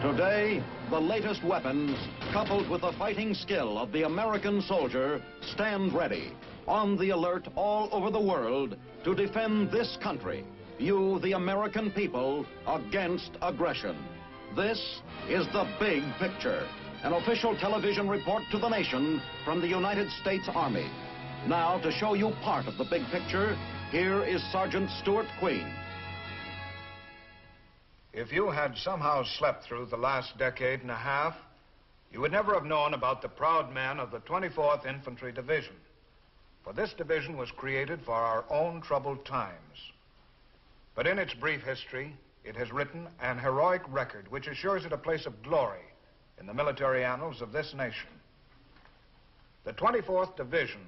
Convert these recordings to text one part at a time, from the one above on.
Today, the latest weapons, coupled with the fighting skill of the American soldier, stand ready, on the alert all over the world to defend this country, you, the American people, against aggression. This is The Big Picture, an official television report to the nation from the United States Army. Now, to show you part of the big picture, here is Sergeant Stuart Queen. If you had somehow slept through the last decade and a half, you would never have known about the proud men of the 24th Infantry Division. For this division was created for our own troubled times. But in its brief history, it has written an heroic record which assures it a place of glory in the military annals of this nation. The 24th Division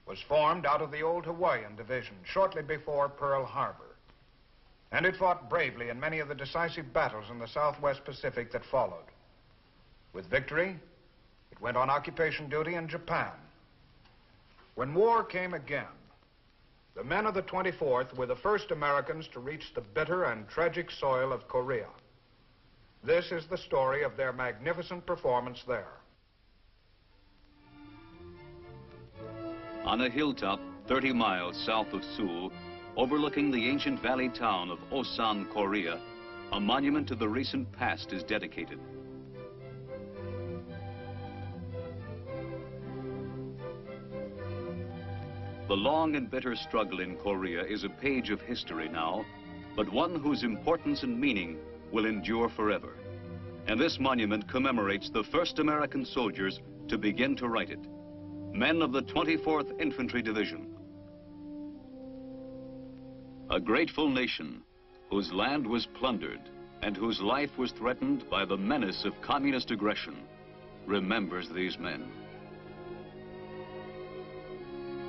was formed out of the old Hawaiian Division shortly before Pearl Harbor. And it fought bravely in many of the decisive battles in the Southwest Pacific that followed. With victory, it went on occupation duty in Japan. When war came again, the men of the 24th were the first Americans to reach the bitter and tragic soil of Korea. This is the story of their magnificent performance there. On a hilltop 30 miles south of Seoul, overlooking the ancient valley town of Osan, Korea, a monument to the recent past is dedicated. The long and bitter struggle in Korea is a page of history now, but one whose importance and meaning will endure forever. And this monument commemorates the first American soldiers to begin to write it, men of the 24th Infantry Division. A grateful nation whose land was plundered and whose life was threatened by the menace of communist aggression remembers these men.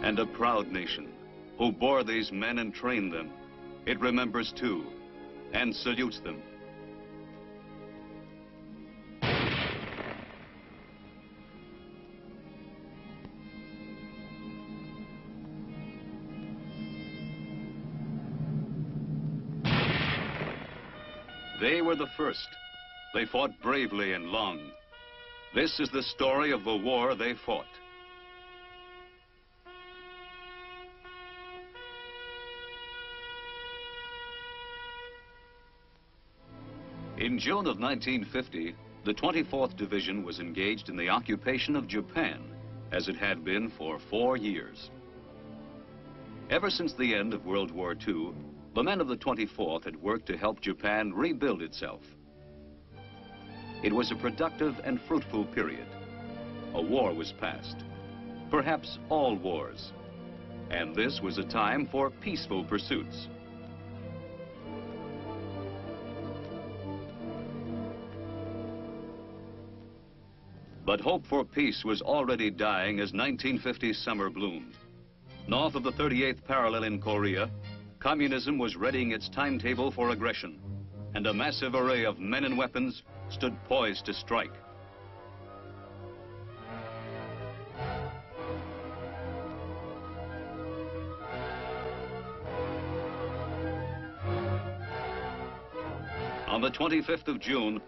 And a proud nation who bore these men and trained them, it remembers too and salutes them. They were the first. They fought bravely and long. This is the story of the war they fought. In June of 1950, the 24th Division was engaged in the occupation of Japan, as it had been for 4 years. Ever since the end of World War II, the men of the 24th had worked to help Japan rebuild itself. It was a productive and fruitful period. A war was past, perhaps all wars, and this was a time for peaceful pursuits. But hope for peace was already dying as 1950's summer bloomed. North of the 38th parallel in Korea, communism was readying its timetable for aggression, and a massive array of men and weapons stood poised to strike. On the 25th of June,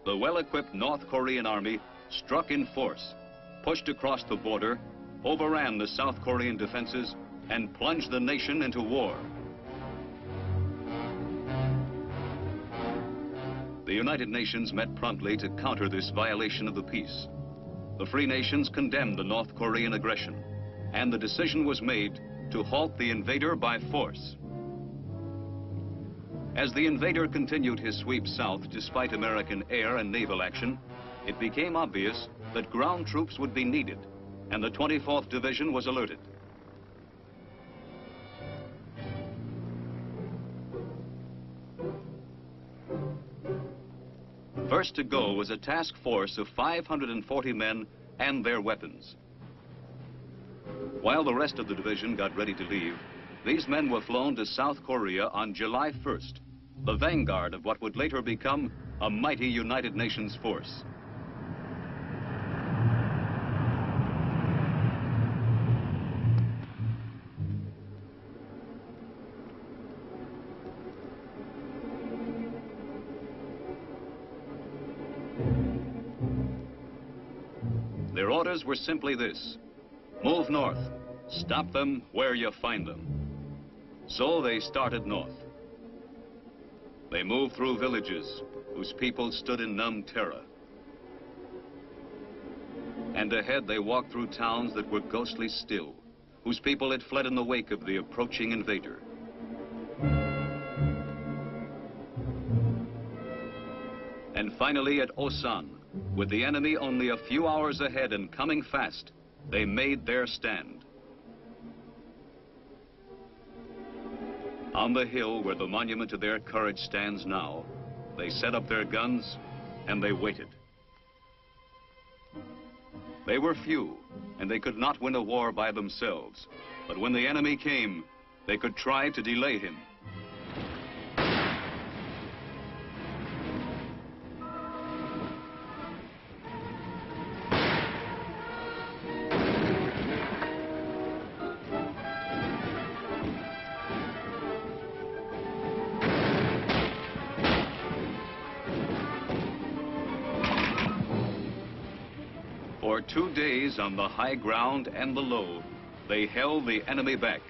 the well-equipped North Korean army struck in force, pushed across the border, overran the South Korean defenses, and plunged the nation into war. The United Nations met promptly to counter this violation of the peace. The free nations condemned the North Korean aggression, and the decision was made to halt the invader by force. As the invader continued his sweep south despite American air and naval action, it became obvious that ground troops would be needed, and the 24th Division was alerted. First to go was a task force of 540 men and their weapons. While the rest of the division got ready to leave, these men were flown to South Korea on July 1st, the vanguard of what would later become a mighty United Nations force. Their orders were simply this: move north, stop them where you find them. So they started north. They moved through villages whose people stood in numb terror. And ahead they walked through towns that were ghostly still, whose people had fled in the wake of the approaching invader. And finally at Osan, with the enemy only a few hours ahead and coming fast, they made their stand. On the hill where the monument to their courage stands now, they set up their guns and they waited. They were few, and they could not win a war by themselves. But when the enemy came, they could try to delay him. For 2 days on the high ground and the low, they held the enemy back.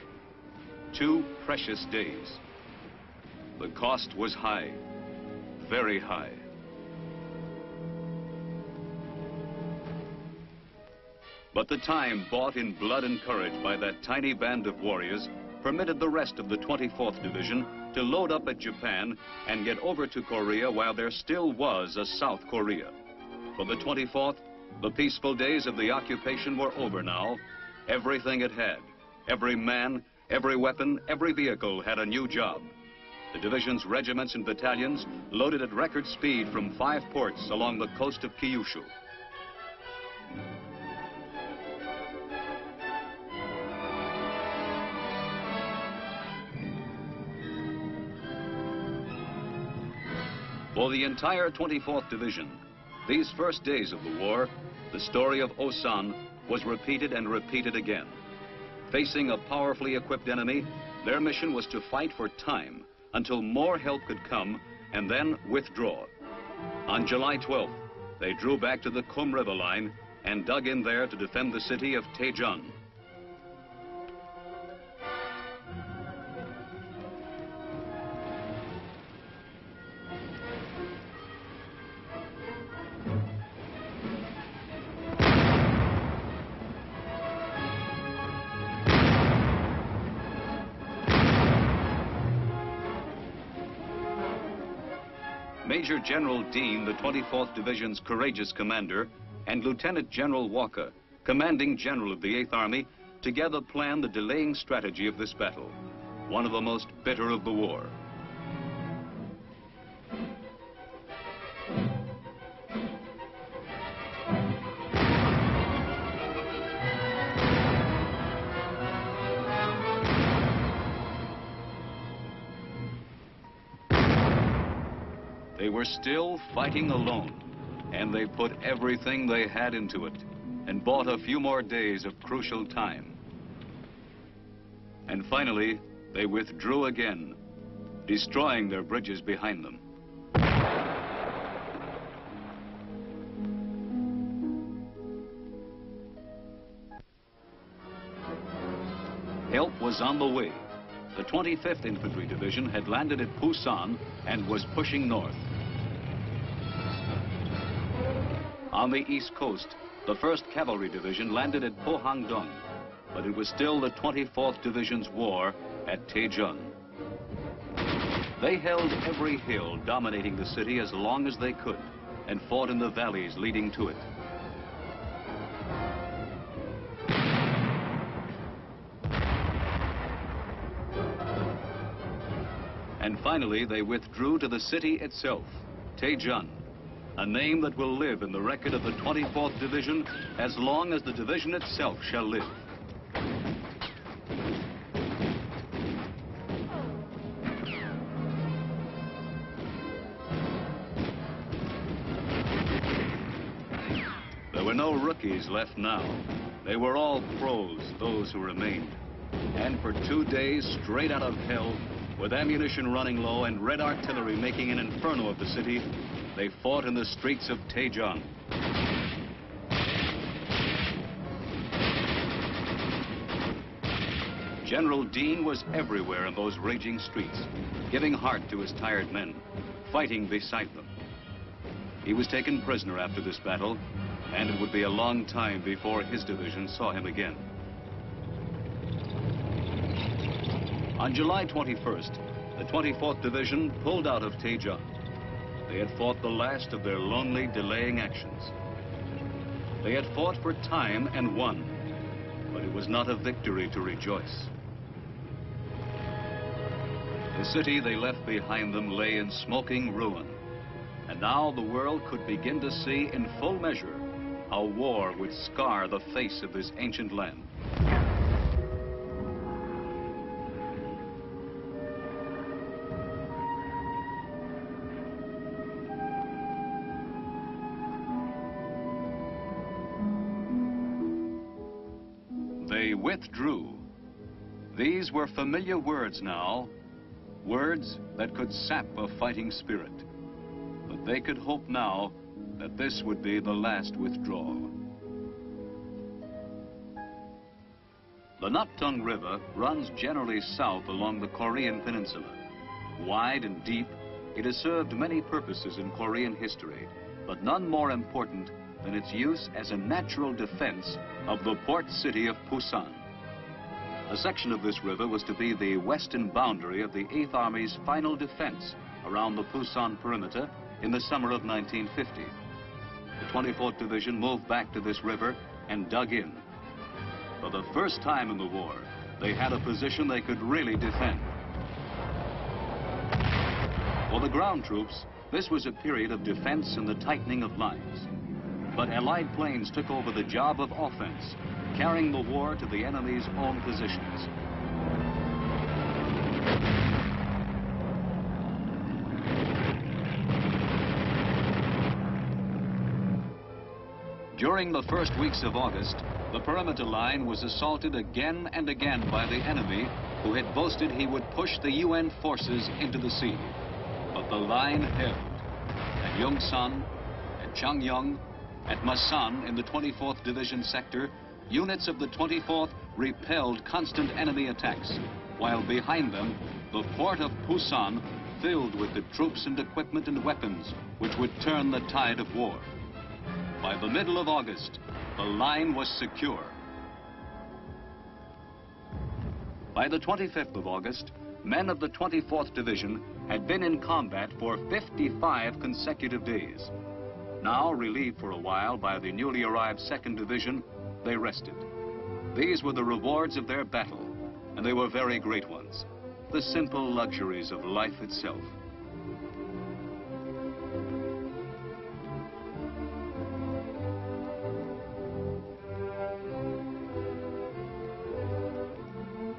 2 precious days. The cost was high, very high. But the time bought in blood and courage by that tiny band of warriors permitted the rest of the 24th Division to load up at Japan and get over to Korea while there still was a South Korea. For the 24th, the peaceful days of the occupation were over now. Everything it had, every man, every weapon, every vehicle had a new job. The division's regiments and battalions loaded at record speed from 5 ports along the coast of Kyushu. For the entire 24th Division, these first days of the war, the story of Osan was repeated and repeated again. Facing a powerfully equipped enemy, their mission was to fight for time until more help could come and then withdraw. On July 12th, they drew back to the Kum River line and dug in there to defend the city of Taejun. Major General Dean, the 24th Division's courageous commander, and Lieutenant General Walker, commanding general of the 8th Army, together planned the delaying strategy of this battle, one of the most bitter of the war. They were still fighting alone, and they put everything they had into it and bought a few more days of crucial time. And finally, they withdrew again, destroying their bridges behind them. Help was on the way. The 25th Infantry Division had landed at Pusan and was pushing north. On the east coast, the 1st Cavalry Division landed at Pohangdong, but it was still the 24th Division's war at Taejun. They held every hill dominating the city as long as they could and fought in the valleys leading to it. And finally, they withdrew to the city itself, Taejun, a name that will live in the record of the 24th Division as long as the division itself shall live. There were no rookies left now. They were all pros, those who remained. And for 2 days straight out of hell, with ammunition running low and red artillery making an inferno of the city, they fought in the streets of Taejun. General Dean was everywhere in those raging streets, giving heart to his tired men, fighting beside them. He was taken prisoner after this battle, and it would be a long time before his division saw him again. On July 21st, the 24th Division pulled out of Taejung. They had fought the last of their lonely, delaying actions. They had fought for time and won, but it was not a victory to rejoice. The city they left behind them lay in smoking ruin, and now the world could begin to see in full measure how war would scar the face of this ancient land. They withdrew. These were familiar words now, words that could sap a fighting spirit. But they could hope now that this would be the last withdrawal. The Naptung River runs generally south along the Korean peninsula. Wide and deep, it has served many purposes in Korean history, but none more important than its use as a natural defense of the port city of Pusan. A section of this river was to be the western boundary of the 8th Army's final defense around the Pusan perimeter in the summer of 1950. The 24th Division moved back to this river and dug in. For the first time in the war, they had a position they could really defend. For the ground troops, this was a period of defense and the tightening of lines. But Allied planes took over the job of offense, carrying the war to the enemy's own positions. During the first weeks of August, the perimeter line was assaulted again and again by the enemy, who had boasted he would push the UN forces into the sea. But the line held. At Yongsan, at Changyong, at Masan in the 24th Division sector, units of the 24th repelled constant enemy attacks, while behind them, the port of Pusan filled with the troops and equipment and weapons which would turn the tide of war. By the middle of August, the line was secure. By the 25th of August, men of the 24th Division had been in combat for 55 consecutive days. Now, relieved for a while by the newly arrived 2nd Division, they rested. These were the rewards of their battle, and they were very great ones, the simple luxuries of life itself.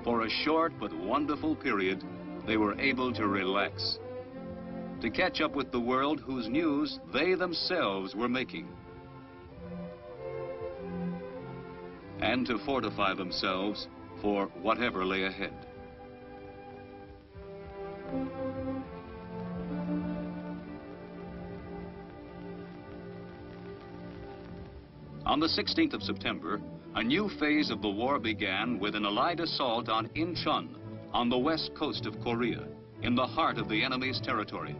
For a short but wonderful period, they were able to relax, to catch up with the world whose news they themselves were making, and to fortify themselves for whatever lay ahead. On the 16th of September, a new phase of the war began with an Allied assault on Incheon, on the west coast of Korea, in the heart of the enemy's territory.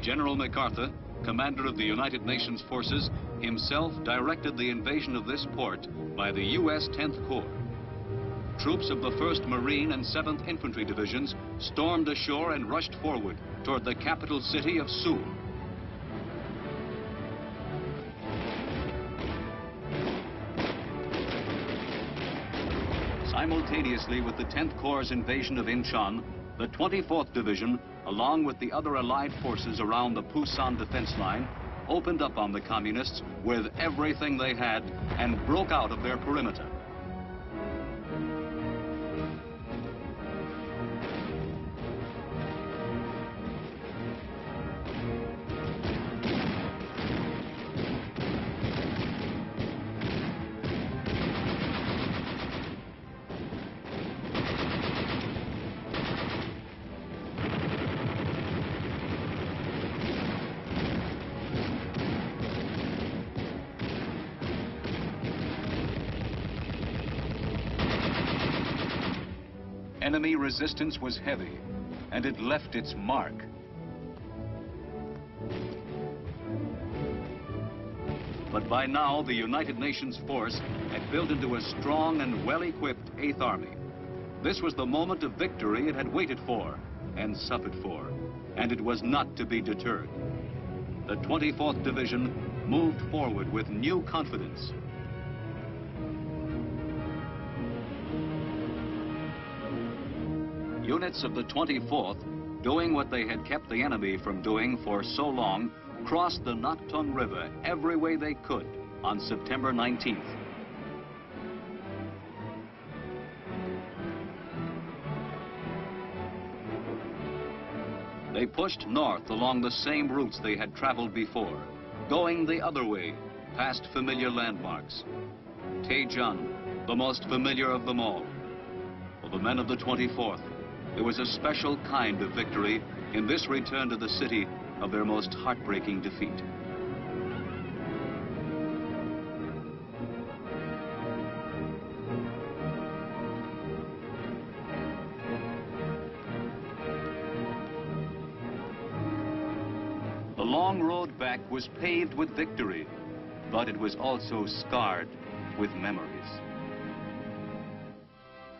General MacArthur, commander of the United Nations forces, himself directed the invasion of this port by the U.S. 10th Corps. Troops of the 1st Marine and 7th Infantry Divisions stormed ashore and rushed forward toward the capital city of Seoul. Simultaneously with the 10th Corps' invasion of Incheon, the 24th Division, along with the other Allied forces around the Pusan defense line, opened up on the Communists with everything they had and broke out of their perimeter. Enemy resistance was heavy, and it left its mark. But by now, the United Nations force had built into a strong and well-equipped 8th Army. This was the moment of victory it had waited for and suffered for, and it was not to be deterred. The 24th Division moved forward with new confidence. Units of the 24th, doing what they had kept the enemy from doing for so long, crossed the Naktung River every way they could on September 19th. They pushed north along the same routes they had traveled before, going the other way, past familiar landmarks. Taejun, the most familiar of them all. For the men of the 24th, there was a special kind of victory in this return to the city of their most heartbreaking defeat. The long road back was paved with victory, but it was also scarred with memories.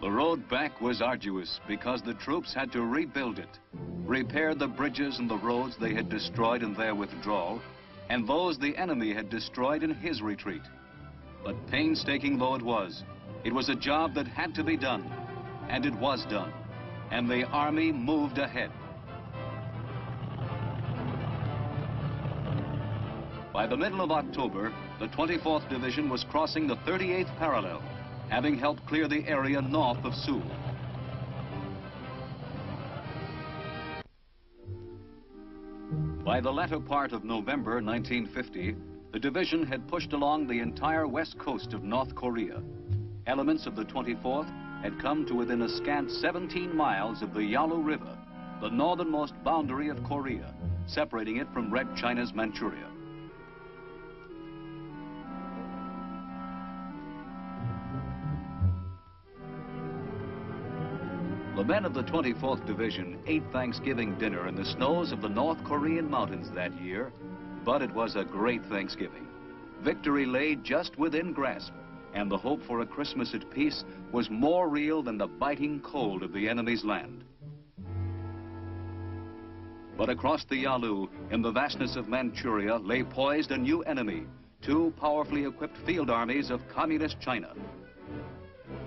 The road back was arduous because the troops had to rebuild it, repair the bridges and the roads they had destroyed in their withdrawal, and those the enemy had destroyed in his retreat. But painstaking though it was a job that had to be done, and it was done, and the army moved ahead. By the middle of October, the 24th Division was crossing the 38th parallel, having helped clear the area north of Seoul. By the latter part of November 1950, the division had pushed along the entire west coast of North Korea. Elements of the 24th had come to within a scant 17 miles of the Yalu River, the northernmost boundary of Korea, separating it from Red China's Manchuria. The men of the 24th Division ate Thanksgiving dinner in the snows of the North Korean mountains that year, but it was a great Thanksgiving. Victory lay just within grasp, and the hope for a Christmas at peace was more real than the biting cold of the enemy's land. But across the Yalu, in the vastness of Manchuria, lay poised a new enemy, two powerfully equipped field armies of Communist China.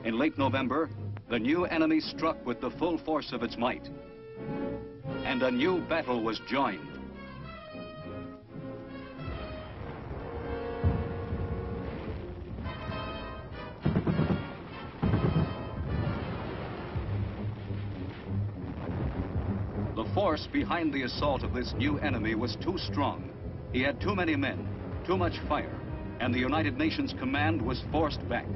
In late November, the new enemy struck with the full force of its might, and a new battle was joined. The force behind the assault of this new enemy was too strong. He had too many men, too much fire, and the United Nations command was forced back.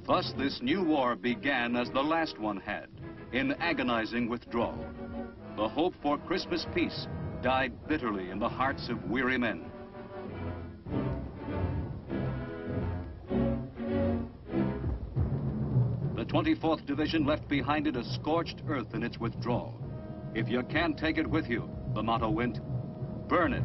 Thus, this new war began as the last one had, in agonizing withdrawal. The hope for Christmas peace died bitterly in the hearts of weary men. The 24th Division left behind it a scorched earth in its withdrawal. If you can't take it with you, the motto went, burn it.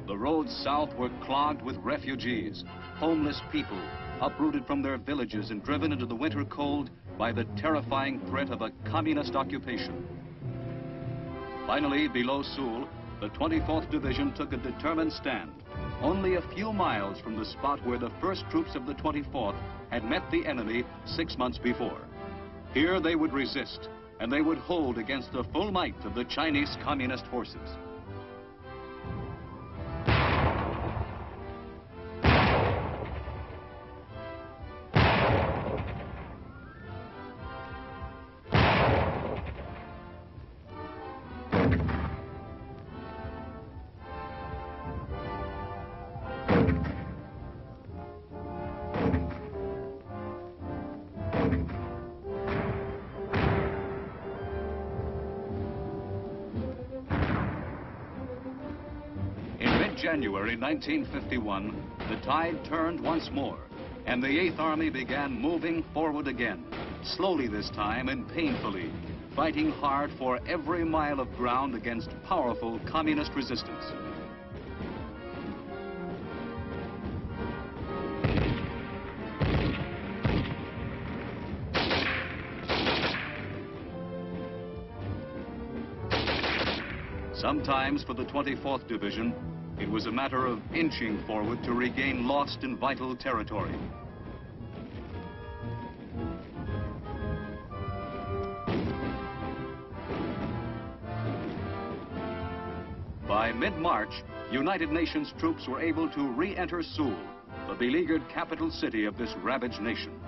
The roads south were clogged with refugees, homeless people, uprooted from their villages and driven into the winter cold by the terrifying threat of a communist occupation. Finally, below Seoul, the 24th Division took a determined stand, only a few miles from the spot where the first troops of the 24th had met the enemy 6 months before. Here they would resist, and they would hold against the full might of the Chinese communist forces. January 1951, the tide turned once more, and the 8th Army began moving forward again, slowly this time and painfully, fighting hard for every mile of ground against powerful communist resistance. Sometimes for the 24th Division, it was a matter of inching forward to regain lost and vital territory. By mid-March, United Nations troops were able to re-enter Seoul, the beleaguered capital city of this ravaged nation.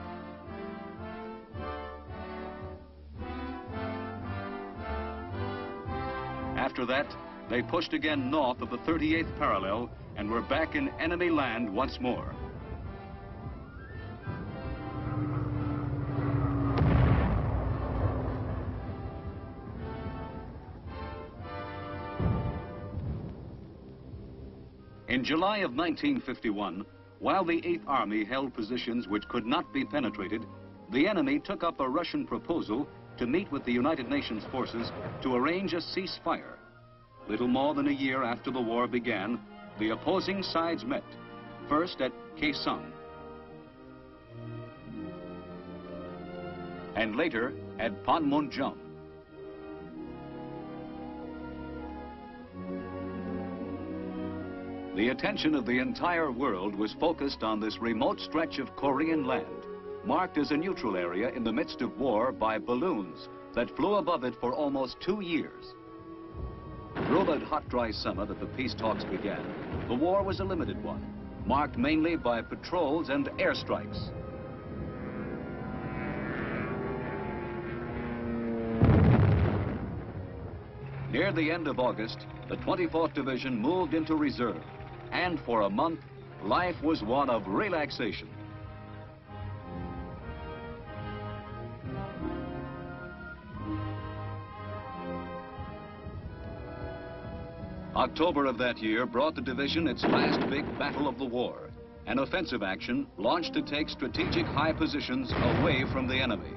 After that, they pushed again north of the 38th parallel and were back in enemy land once more. In July of 1951, while the 8th Army held positions which could not be penetrated, the enemy took up a Russian proposal to meet with the United Nations forces to arrange a ceasefire. Little more than a year after the war began, the opposing sides met, first at Kaesong, and later at Panmunjom. The attention of the entire world was focused on this remote stretch of Korean land, marked as a neutral area in the midst of war by balloons that flew above it for almost 2 years. Through the hot, dry summer that the peace talks began, the war was a limited one, marked mainly by patrols and airstrikes. Near the end of August, the 24th Division moved into reserve, and for a month, life was one of relaxation. October of that year brought the division its last big battle of the war, an offensive action launched to take strategic high positions away from the enemy.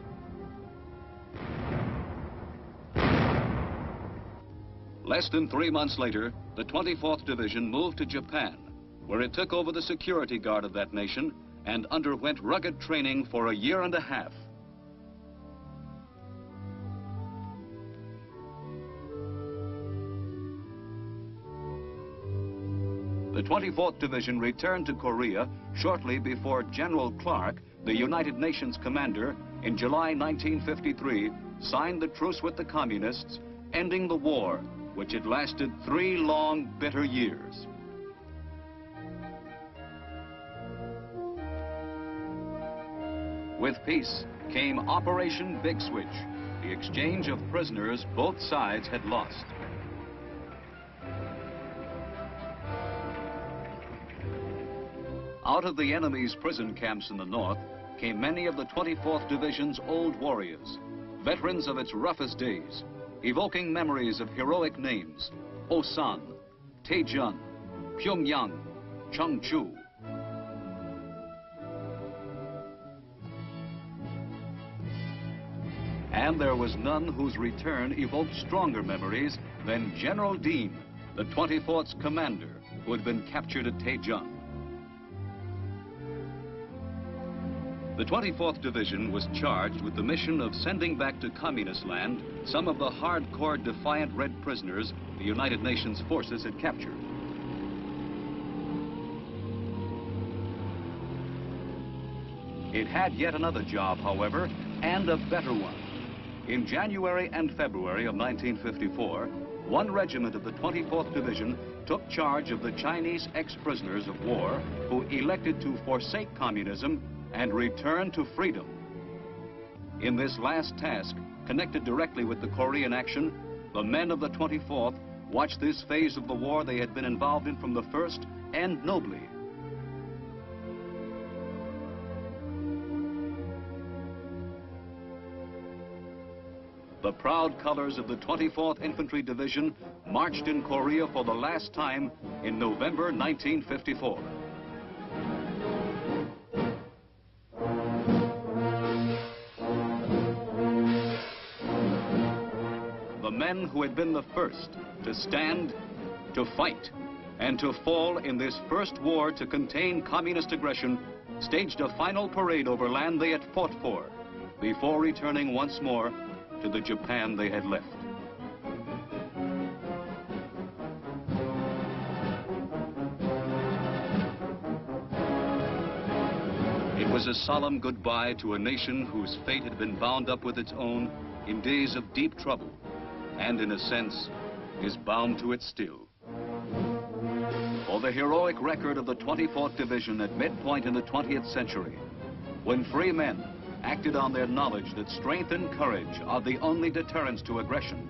Less than 3 months later, the 24th Division moved to Japan, where it took over the security guard of that nation and underwent rugged training for a year and a half. The 24th Division returned to Korea shortly before General Clark, the United Nations commander, in July 1953, signed the truce with the communists, ending the war, which had lasted 3 long, bitter years. With peace came Operation Big Switch, the exchange of prisoners both sides had lost. Out of the enemy's prison camps in the north came many of the 24th Division's old warriors, veterans of its roughest days, evoking memories of heroic names: Osan, Taejun, Pyongyang, Cheongju. And there was none whose return evoked stronger memories than General Dean, the 24th's commander, who had been captured at Taejun. The 24th Division was charged with the mission of sending back to communist land some of the hardcore defiant Red prisoners the United Nations forces had captured. It had yet another job, however, and a better one. In January and February of 1954, one regiment of the 24th Division took charge of the Chinese ex-prisoners of war who elected to forsake communism and return to freedom. In this last task, connected directly with the Korean action, the men of the 24th watched this phase of the war they had been involved in from the first end nobly. the proud colors of the 24th Infantry Division marched in Korea for the last time in November 1954. The men who had been the first to stand, to fight, and to fall in this first war to contain communist aggression staged a final parade over land they had fought for before returning once more to the Japan they had left. It was a solemn goodbye to a nation whose fate had been bound up with its own in days of deep trouble, and in a sense, is bound to it still. For the heroic record of the 24th Division at midpoint in the 20th century, when free men acted on their knowledge that strength and courage are the only deterrents to aggression,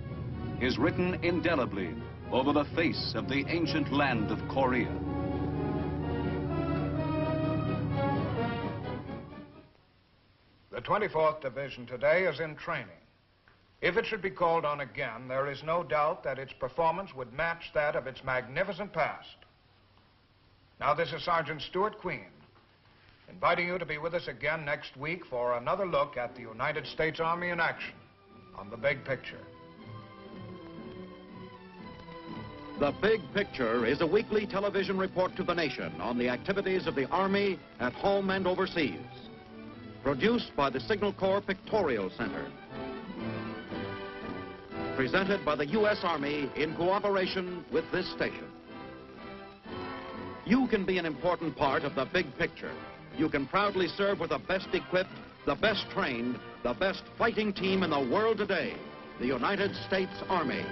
is written indelibly over the face of the ancient land of Korea. The 24th Division today is in training. If it should be called on again, there is no doubt that its performance would match that of its magnificent past. Now, this is Sergeant Stuart Queen, inviting you to be with us again next week for another look at the United States Army in action on The Big Picture. The Big Picture is a weekly television report to the nation on the activities of the Army at home and overseas. Produced by the Signal Corps Pictorial Center. Presented by the U.S. Army in cooperation with this station. You can be an important part of the big picture. You can proudly serve with the best equipped, the best trained, the best fighting team in the world today, the United States Army.